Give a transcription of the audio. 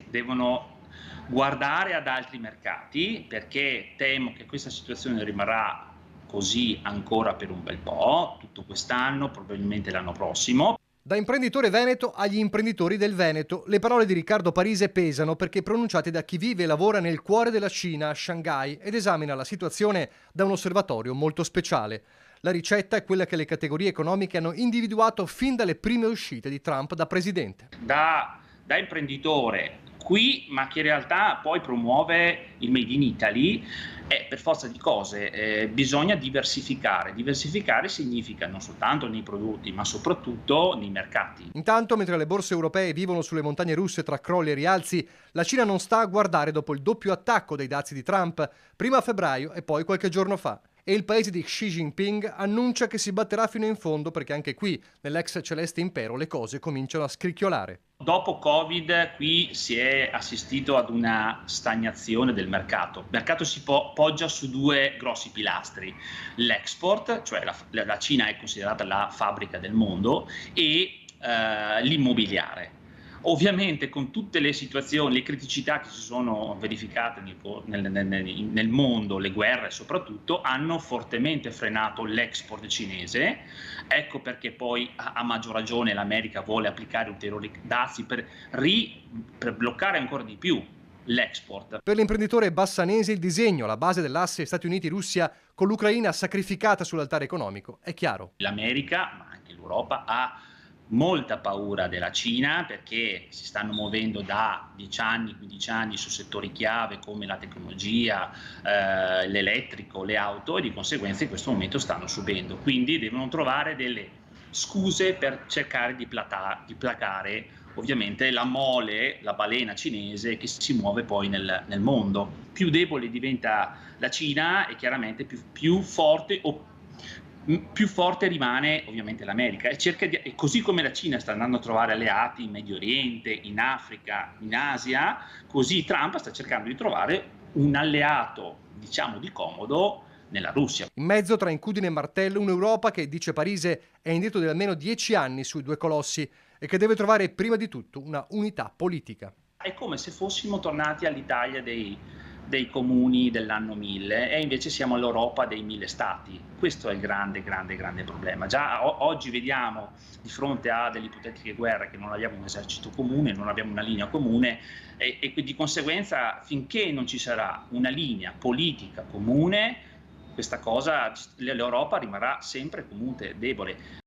devono guardare ad altri mercati, perché temo che questa situazione rimarrà così ancora per un bel po', tutto quest'anno, probabilmente l'anno prossimo. Da imprenditore veneto agli imprenditori del Veneto, le parole di Riccardo Parise pesano perché pronunciate da chi vive e lavora nel cuore della Cina, a Shanghai, ed esamina la situazione da un osservatorio molto speciale. La ricetta è quella che le categorie economiche hanno individuato fin dalle prime uscite di Trump da presidente. Da imprenditore qui, ma che in realtà poi promuove il Made in Italy, per forza di cose bisogna diversificare. Diversificare significa non soltanto nei prodotti, ma soprattutto nei mercati. Intanto, mentre le borse europee vivono sulle montagne russe tra crolli e rialzi, la Cina non sta a guardare dopo il doppio attacco dei dazi di Trump, prima a febbraio e poi qualche giorno fa. E il paese di Xi Jinping annuncia che si batterà fino in fondo perché anche qui, nell'ex celeste impero, le cose cominciano a scricchiolare. Dopo Covid qui si è assistito ad una stagnazione del mercato. Il mercato si poggia su due grossi pilastri: l'export, cioè la Cina è considerata la fabbrica del mondo, e l'immobiliare. Ovviamente con tutte le situazioni, le criticità che si sono verificate nel mondo, le guerre soprattutto, hanno fortemente frenato l'export cinese. Ecco perché poi a maggior ragione l'America vuole applicare ulteriori dazi per bloccare ancora di più l'export. Per l'imprenditore bassanese il disegno, la base dell'asse Stati Uniti-Russia con l'Ucraina sacrificata sull'altare economico, è chiaro. L'America, ma anche l'Europa, ha molta paura della Cina perché si stanno muovendo da 10 anni, 15 anni su settori chiave come la tecnologia, l'elettrico, le auto, e di conseguenza in questo momento stanno subendo. Quindi devono trovare delle scuse per cercare di placare ovviamente la mole, la balena cinese che si muove poi nel mondo. Più debole diventa la Cina e chiaramente più forte più forte rimane ovviamente l'America, e così come la Cina sta andando a trovare alleati in Medio Oriente, in Africa, in Asia, così Trump sta cercando di trovare un alleato, diciamo, di comodo nella Russia. In mezzo, tra incudine e martello, un'Europa che, dice Parise, è indietro di almeno 10 anni sui due colossi e che deve trovare prima di tutto una unità politica. È come se fossimo tornati all'Italia dei comuni dell'anno 1000 e invece siamo all'Europa dei 1000 stati. Questo è il grande problema. Già oggi vediamo di fronte a delle ipotetiche guerre che non abbiamo un esercito comune, non abbiamo una linea comune e di conseguenza finché non ci sarà una linea politica comune, questa cosa, l'Europa rimarrà sempre comunque debole.